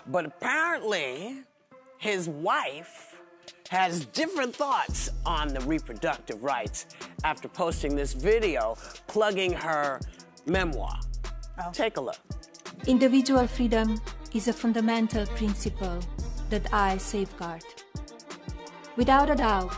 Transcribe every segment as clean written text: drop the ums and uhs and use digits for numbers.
But apparently, his wife has different thoughts on the reproductive rights after posting this video plugging her memoir. Take a look. Individual freedom is a fundamental principle that I safeguard. Without a doubt.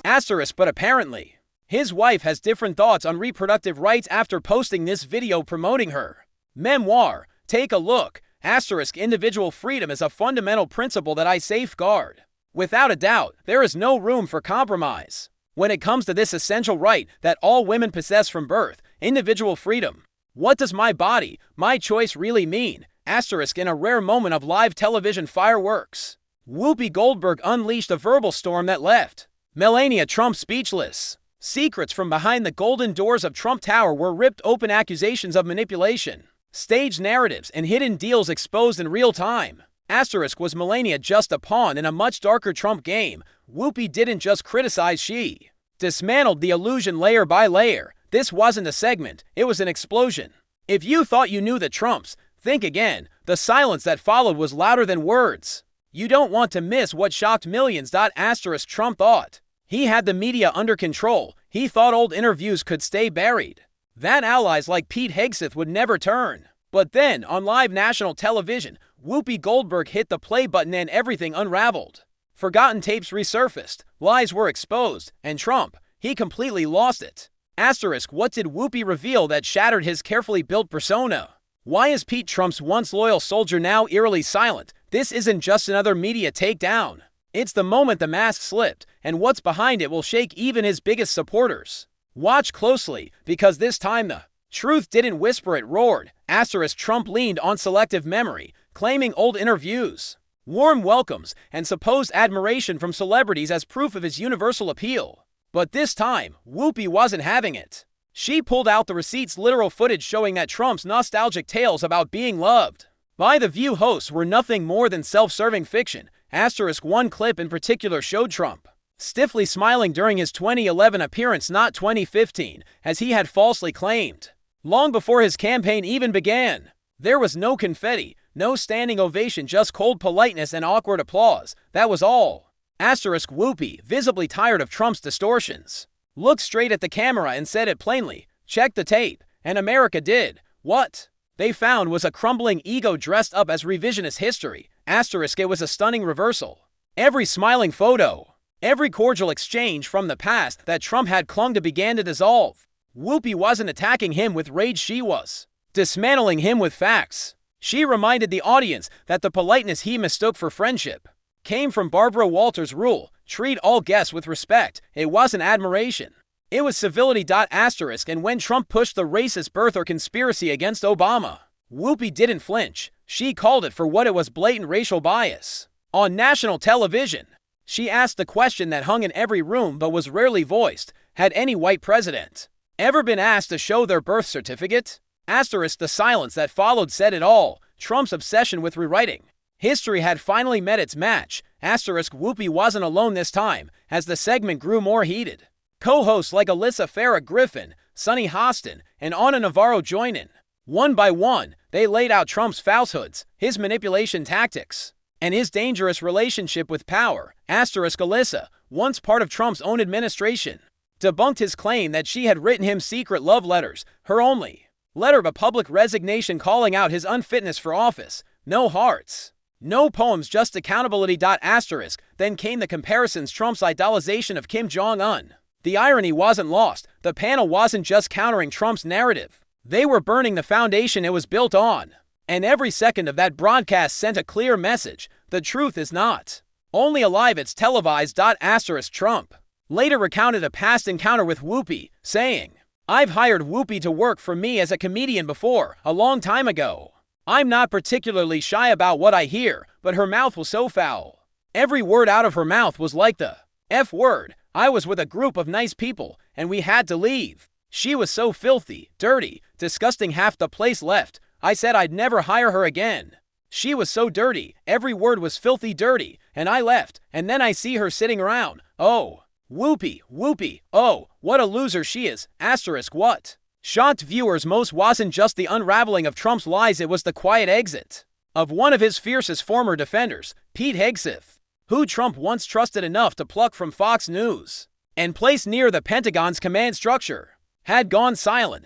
Asterisk, but apparently, his wife has different thoughts on reproductive rights after posting this video promoting her memoir. Take a look. Asterisk, individual freedom is a fundamental principle that I safeguard. Without a doubt, there is no room for compromise when it comes to this essential right that all women possess from birth, individual freedom. What does my body, my choice really mean? Asterisk, in a rare moment of live television fireworks, Whoopi Goldberg unleashed a verbal storm that left Melania Trump speechless. Secrets from behind the golden doors of Trump Tower were ripped open, accusations of manipulation, staged narratives, and hidden deals exposed in real time. Asterisk, was Melania just a pawn in a much darker Trump game? Whoopi didn't just criticize, she dismantled the illusion layer by layer. This wasn't a segment, it was an explosion. If you thought you knew the Trumps, think again. The silence that followed was louder than words. You don't want to miss what shocked millions. Asterisk, Trump thought he had the media under control. He thought old interviews could stay buried, that allies like Pete Hegseth would never turn. But then, on live national television, Whoopi Goldberg hit the play button and everything unraveled. Forgotten tapes resurfaced, lies were exposed, and Trump, he completely lost it. Asterisk, what did Whoopi reveal that shattered his carefully built persona? Why is Pete, Trump's once loyal soldier, now eerily silent? This isn't just another media takedown. It's the moment the mask slipped, and what's behind it will shake even his biggest supporters. Watch closely, because this time the truth didn't whisper, it roared. Asterisk, Trump leaned on selective memory, claiming old interviews, warm welcomes, and supposed admiration from celebrities as proof of his universal appeal. But this time, Whoopi wasn't having it. She pulled out the receipts, literal footage showing that Trump's nostalgic tales about being loved by The View hosts were nothing more than self-serving fiction. Asterisk, one clip in particular showed Trump stiffly smiling during his 2011 appearance, not 2015, as he had falsely claimed. Long before his campaign even began, there was no confetti, no standing ovation, just cold politeness and awkward applause. That was all. Asterisk, Whoopi, visibly tired of Trump's distortions, looked straight at the camera and said it plainly. Check the tape. And America did. What they found was a crumbling ego dressed up as revisionist history. Asterisk, it was a stunning reversal. Every smiling photo, every cordial exchange from the past that Trump had clung to began to dissolve. Whoopi wasn't attacking him with rage, she was dismantling him with facts. She reminded the audience that the politeness he mistook for friendship came from Barbara Walters' rule: treat all guests with respect. It wasn't admiration, it was civility. Asterisk, and when Trump pushed the racist birther conspiracy against Obama, Whoopi didn't flinch. She called it for what it was: blatant racial bias. On national television, she asked the question that hung in every room but was rarely voiced: had any white president ever been asked to show their birth certificate? Asterisk, the silence that followed said it all. Trump's obsession with rewriting history had finally met its match. Asterisk, Whoopi wasn't alone this time. As the segment grew more heated, co-hosts like Alyssa Farah Griffin, Sunny Hostin, and Ana Navarro joined in. One by one, they laid out Trump's falsehoods, his manipulation tactics, and his dangerous relationship with power. Asterisk, Alyssa, once part of Trump's own administration, debunked his claim that she had written him secret love letters, her only letter of public resignation calling out his unfitness for office. No hearts, no poems, just accountability. Asterisk, then came the comparisons, Trump's idolization of Kim Jong-un. The irony wasn't lost. The panel wasn't just countering Trump's narrative, they were burning the foundation it was built on. And every second of that broadcast sent a clear message: the truth is not only alive, it's televised. Asterisk, Trump later recounted a past encounter with Whoopi, saying, I've hired Whoopi to work for me as a comedian before, a long time ago. I'm not particularly shy about what I hear, but her mouth was so foul. Every word out of her mouth was like the F word. I was with a group of nice people, and we had to leave. She was so filthy, dirty, disgusting, half the place left. I said I'd never hire her again. She was so dirty, every word was filthy dirty, and I left, and then I see her sitting around. Oh, Whoopi, Whoopi, oh, what a loser she is. Asterisk, what shocked viewers most wasn't just the unraveling of Trump's lies, it was the quiet exit of one of his fiercest former defenders, Pete Hegseth, who Trump once trusted enough to pluck from Fox News and place near the Pentagon's command structure, had gone silent,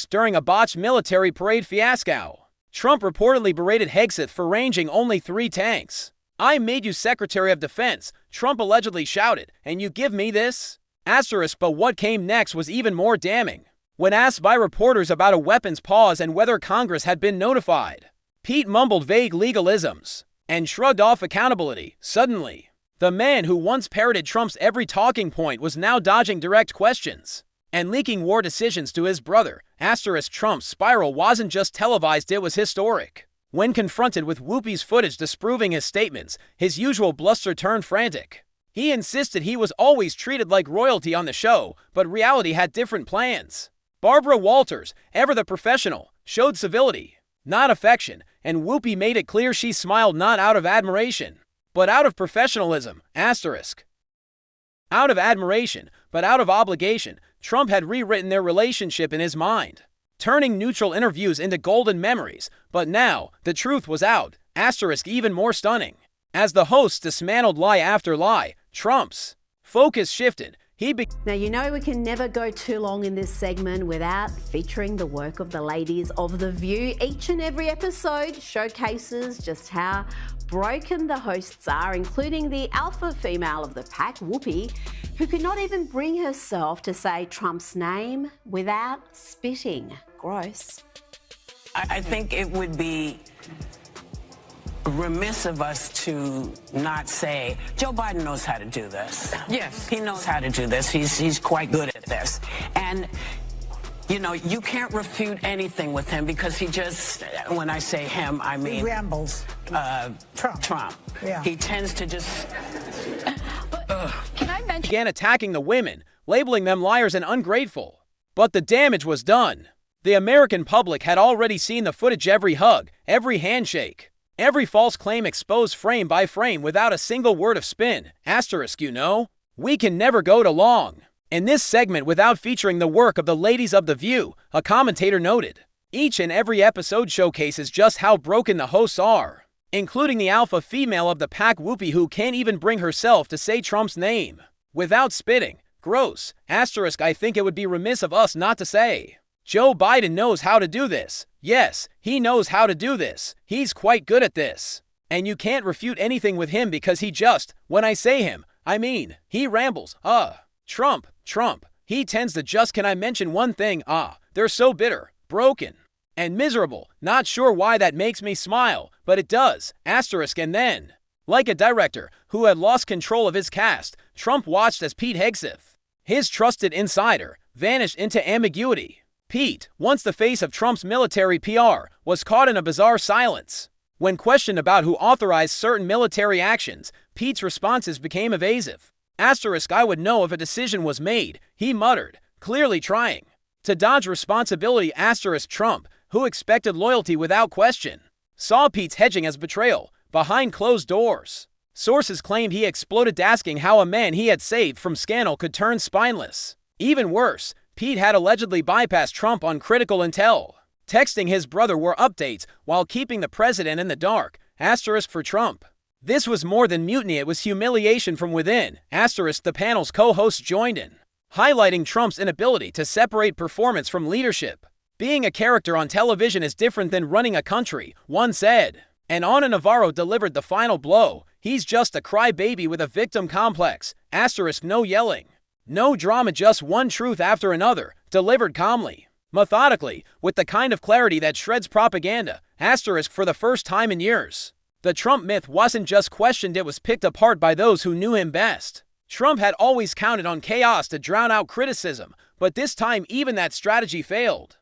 during a botched military parade fiasco. Trump reportedly berated Hegseth for ranging only 3 tanks. "I made you Secretary of Defense," Trump allegedly shouted, "and you give me this?" But what came next was even more damning. When asked by reporters about a weapons pause and whether Congress had been notified, Pete mumbled vague legalisms and shrugged off accountability. Suddenly, the man who once parroted Trump's every talking point was now dodging direct questions and leaking war decisions to his brother. Trump's spiral wasn't just televised, it was historic. When confronted with Whoopi's footage disproving his statements, his usual bluster turned frantic. He insisted he was always treated like royalty on the show, but reality had different plans. Barbara Walters, ever the professional, showed civility, not affection, and Whoopi made it clear she smiled not out of admiration, but out of professionalism. Out of admiration, but out of obligation, Trump had rewritten their relationship in his mind, turning neutral interviews into golden memories. But now, the truth was out. Even more stunning. As the hosts dismantled lie after lie, Trump's focus shifted. Now, you know we can never go too long in this segment without featuring the work of the ladies of The View. Each and every episode showcases just how broken the hosts are, including the alpha female of the pack, Whoopi, who could not even bring herself to say Trump's name without spitting. Gross. I think it would be remiss of us to not say Joe Biden knows how to do this. Yes, he knows how to do this. He's quite good at this. And you know, you can't refute anything with him because he just, when I say him, I mean he rambles. Trump. Yeah. He tends to just Can I mention began attacking the women, labeling them liars and ungrateful. But the damage was done. The American public had already seen the footage, every hug, every handshake, every false claim exposed frame by frame without a single word of spin. You know, we can never go to long in this segment without featuring the work of the ladies of The View, a commentator noted. Each and every episode showcases just how broken the hosts are, including the alpha female of the pack, Whoopi, who can't even bring herself to say Trump's name without spitting. Gross. I think it would be remiss of us not to say Joe Biden knows how to do this. Yes, he knows how to do this. He's quite good at this. And you can't refute anything with him because he just, when I say him, I mean, he rambles. Trump. He tends to just, can I mention one thing? They're so bitter, broken, and miserable. Not sure why that makes me smile, but it does. And then, like a director who had lost control of his cast, Trump watched as Pete Hegseth, his trusted insider, vanished into ambiguity. Pete, once the face of Trump's military PR, was caught in a bizarre silence. When questioned about who authorized certain military actions, Pete's responses became evasive. I would know if a decision was made, he muttered, clearly trying to dodge responsibility. Trump, who expected loyalty without question, saw Pete's hedging as betrayal behind closed doors. Sources claimed he exploded asking how a man he had saved from scandal could turn spineless. Even worse, Pete had allegedly bypassed Trump on critical intel, texting his brother war updates while keeping the president in the dark. For Trump, this was more than mutiny, it was humiliation from within. The panel's co-hosts joined in, highlighting Trump's inability to separate performance from leadership. Being a character on television is different than running a country, one said. And Ana Navarro delivered the final blow. He's just a crybaby with a victim complex. No yelling, no drama, just one truth after another, delivered calmly, methodically, with the kind of clarity that shreds propaganda. For the first time in years, the Trump myth wasn't just questioned, it was picked apart by those who knew him best. Trump had always counted on chaos to drown out criticism, but this time even that strategy failed.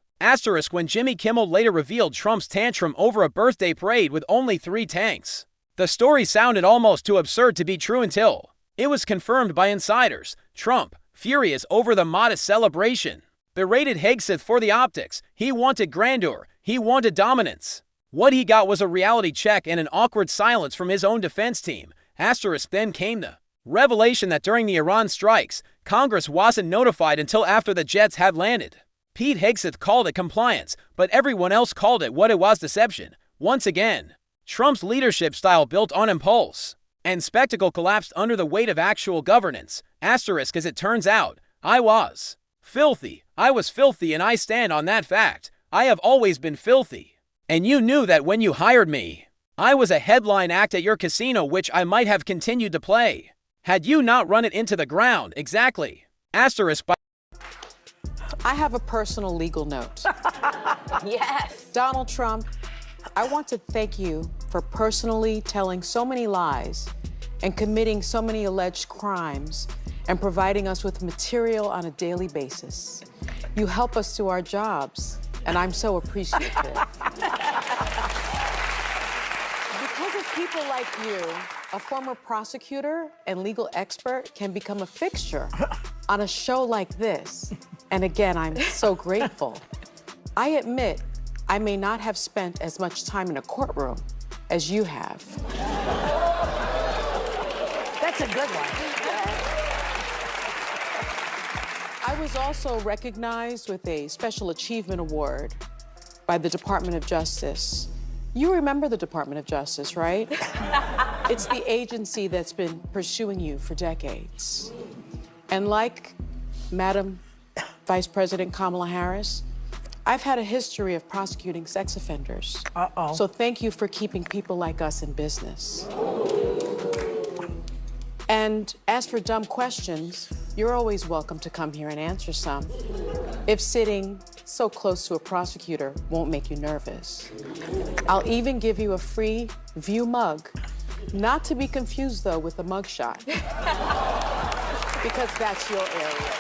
When Jimmy Kimmel later revealed Trump's tantrum over a birthday parade with only 3 tanks, the story sounded almost too absurd to be true until it was confirmed by insiders. Trump, furious over the modest celebration, berated Hegseth for the optics. He wanted grandeur. He wanted dominance. What he got was a reality check and an awkward silence from his own defense team. Then came the revelation that during the Iran strikes, Congress wasn't notified until after the jets had landed. Pete Hegseth called it compliance, but everyone else called it what it was, deception. Once again, Trump's leadership style built on impulse, and spectacle collapsed under the weight of actual governance. Asterisk, as it turns out, I was filthy. I was filthy, and I stand on that fact. I have always been filthy. And you knew that when you hired me. I was a headline act at your casino, which I might have continued to play had you not run it into the ground. Exactly. Asterisk. I have a personal legal note. Yes. Donald Trump, I want to thank you for personally telling so many lies and committing so many alleged crimes and providing us with material on a daily basis. You help us do our jobs, and I'm so appreciative. Because of people like you, a former prosecutor and legal expert can become a fixture on a show like this. And again, I'm so grateful. I admit I may not have spent as much time in a courtroom as you have. That's a good one. I was also recognized with a Special Achievement Award by the Department of Justice. You remember the Department of Justice, right? It's the agency that's been pursuing you for decades. And like Madam Vice President Kamala Harris, I've had a history of prosecuting sex offenders. Uh-oh. So thank you for keeping people like us in business. And as for dumb questions, you're always welcome to come here and answer some, if sitting so close to a prosecutor won't make you nervous. I'll even give you a free View mug, not to be confused, though, with a mugshot, because that's your area.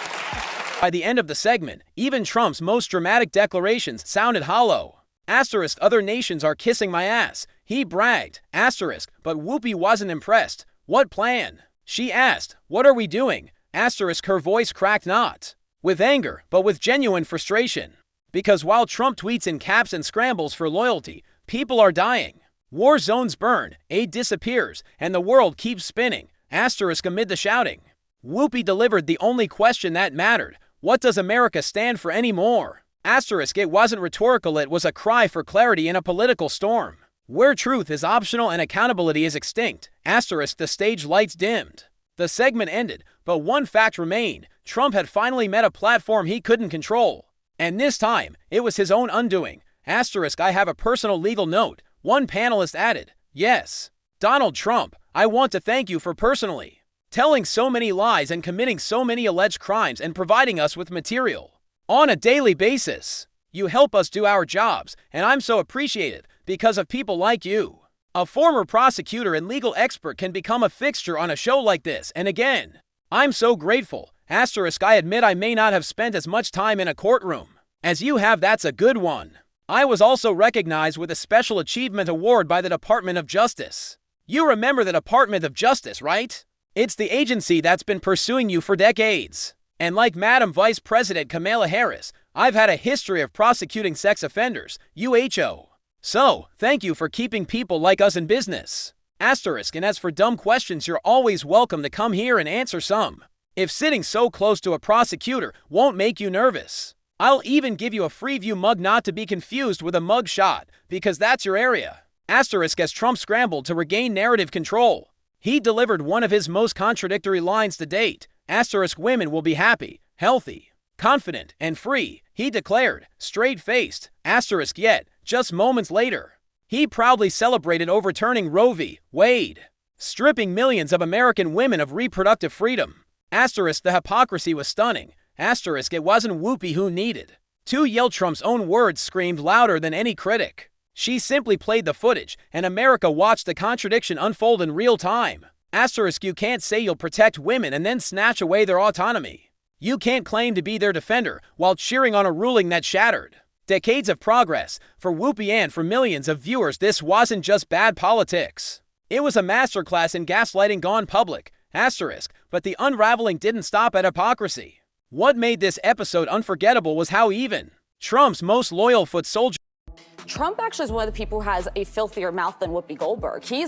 By the end of the segment, even Trump's most dramatic declarations sounded hollow. Asterisk, other nations are kissing my ass. He bragged. Asterisk, but Whoopi wasn't impressed. What plan? She asked, what are we doing? Asterisk, her voice cracked not with anger, but with genuine frustration. Because while Trump tweets in caps and scrambles for loyalty, people are dying. War zones burn, aid disappears, and the world keeps spinning. Asterisk, amid the shouting, Whoopi delivered the only question that mattered. What does America stand for anymore? Asterisk, it wasn't rhetorical, it was a cry for clarity in a political storm, where truth is optional and accountability is extinct. Asterisk, the stage lights dimmed. The segment ended, but one fact remained. Trump had finally met a platform he couldn't control. And this time, it was his own undoing. Asterisk, I have a personal legal note. One panelist added, yes, Donald Trump, I want to thank you for personally telling so many lies and committing so many alleged crimes and providing us with material on a daily basis. You help us do our jobs, and I'm so appreciative because of people like you. A former prosecutor and legal expert can become a fixture on a show like this, and again, I'm so grateful. Asterisk, I admit I may not have spent as much time in a courtroom as you have. That's a good one. I was also recognized with a Special Achievement Award by the Department of Justice. You remember the Department of Justice, right? It's the agency that's been pursuing you for decades. And like Madam Vice President Kamala Harris, I've had a history of prosecuting sex offenders, UHO. So, thank you for keeping people like us in business. Asterisk, and as for dumb questions, you're always welcome to come here and answer some. If sitting so close to a prosecutor won't make you nervous, I'll even give you a free View mug, not to be confused with a mug shot, because that's your area. Asterisk, as Trump scrambled to regain narrative control, he delivered one of his most contradictory lines to date. Asterisk, women will be happy, healthy, confident, and free, he declared, straight-faced. Asterisk, yet, just moments later, he proudly celebrated overturning Roe v. Wade, stripping millions of American women of reproductive freedom. Asterisk, the hypocrisy was stunning. Asterisk, it wasn't Whoopi who needed to yell. Trump's own words screamed louder than any critic. She simply played the footage, and America watched the contradiction unfold in real time. Asterisk, you can't say you'll protect women and then snatch away their autonomy. You can't claim to be their defender while cheering on a ruling that shattered decades of progress. For Whoopi and for millions of viewers, this wasn't just bad politics. It was a masterclass in gaslighting gone public. Asterisk, but the unraveling didn't stop at hypocrisy. What made this episode unforgettable was how even Trump's most loyal foot soldier Trump actually is one of the people who has a filthier mouth than Whoopi Goldberg. He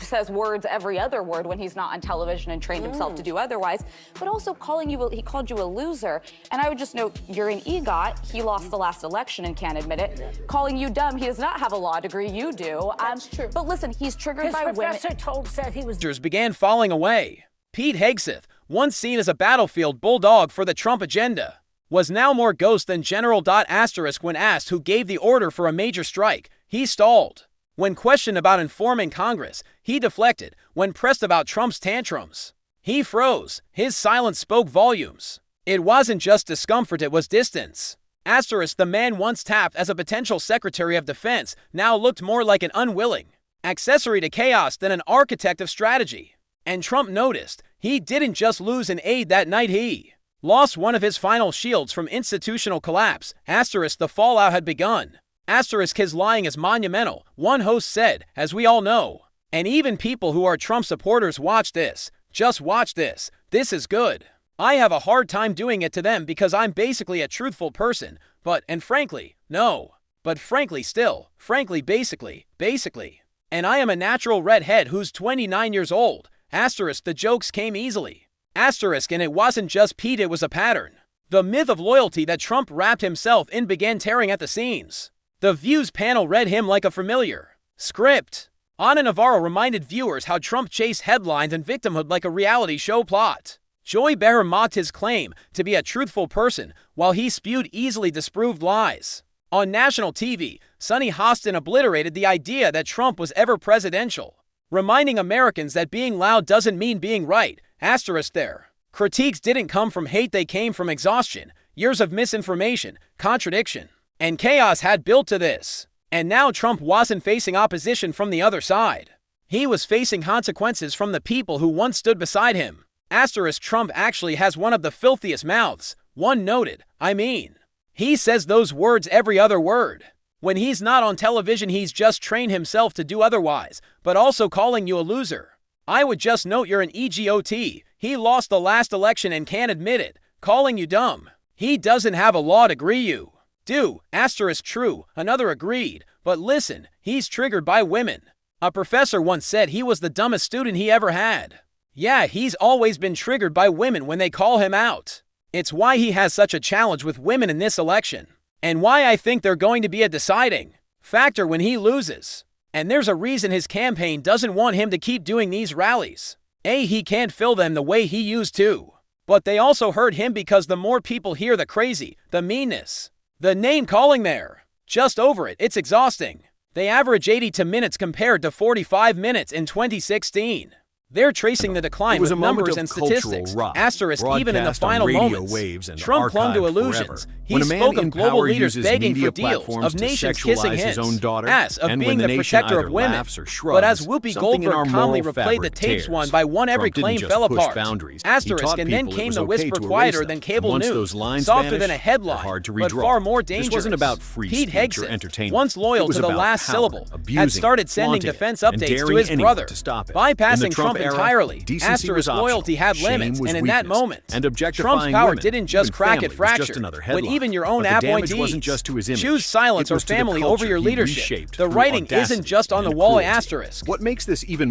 says words every other word when he's not on television and trained himself to do otherwise, but also he called you a loser. And I would just note, you're an EGOT. He lost the last election and can't admit it. Calling you dumb, he does not have a law degree, you do. That's true. But listen, he's triggered by women. His professor said he was... began falling away. Pete Hegseth, once seen as a battlefield bulldog for the Trump agenda, was now more ghost than General Asterisk when asked who gave the order for a major strike. He stalled. When questioned about informing Congress, he deflected. When pressed about Trump's tantrums, he froze. His silence spoke volumes. It wasn't just discomfort, it was distance. Asterisk, the man once tapped as a potential Secretary of Defense, now looked more like an unwilling accessory to chaos than an architect of strategy. And Trump noticed. He didn't just lose an aide that night, he lost one of his final shields from institutional collapse. Asterisk, the fallout had begun. Asterisk, his lying is monumental, one host said, as we all know. And even people who are Trump supporters watch this. Just watch this. This is good. I have a hard time doing it to them because I'm basically a truthful person, and frankly, no. But frankly still, frankly basically. And I am a natural redhead who's 29 years old. Asterisk, the jokes came easily. Asterisk, and it wasn't just Pete, it was a pattern. The myth of loyalty that Trump wrapped himself in began tearing at the seams. The Views panel read him like a familiar script. Ana Navarro reminded viewers how Trump chased headlines and victimhood like a reality show plot. Joy Behar mocked his claim to be a truthful person while he spewed easily disproved lies. On national TV, Sonny Hostin obliterated the idea that Trump was ever presidential, reminding Americans that being loud doesn't mean being right. Asterisk there. Critiques didn't come from hate, they came from exhaustion. Years of misinformation, contradiction, and chaos had built to this. And now Trump wasn't facing opposition from the other side. He was facing consequences from the people who once stood beside him. Asterisk, Trump actually has one of the filthiest mouths. One noted, he says those words every other word. When he's not on television, he's just trained himself to do otherwise, but also calling you a loser. I would just note you're an EGOT. He lost the last election and can't admit it. Calling you dumb. He doesn't have a law degree, you do. Asterisk, true. Another agreed. But listen, he's triggered by women. A professor once said he was the dumbest student he ever had. Yeah, he's always been triggered by women when they call him out. It's why he has such a challenge with women in this election. And why I think they're going to be a deciding factor when he loses. And there's a reason his campaign doesn't want him to keep doing these rallies. He can't fill them the way he used to. But they also hurt him because the more people hear the crazy, the meanness, the name-calling there, just over it, it's exhausting. They average 82 minutes compared to 45 minutes in 2016. They're tracing the decline with numbers and statistics. Asterisk, even in the final moments, Trump clung to illusions. He spoke of global leaders begging for deals, of nations kissing his ass, of being the protector of women. But as Whoopi Goldberg calmly replayed the tapes one by one, every claim fell apart. Asterisk, and then came the whisper quieter than cable news, softer than a headline, but far more dangerous. Pete Hegseth, once loyal to the last syllable, had started sending defense updates to his brother, bypassing Trump entirely. Asterisk, loyalty had limits, and in that moment, Trump's power didn't just crack, it fractured. When even your own appointees choose silence or family over your leadership, the writing isn't just on the wall. Asterisk. What makes this even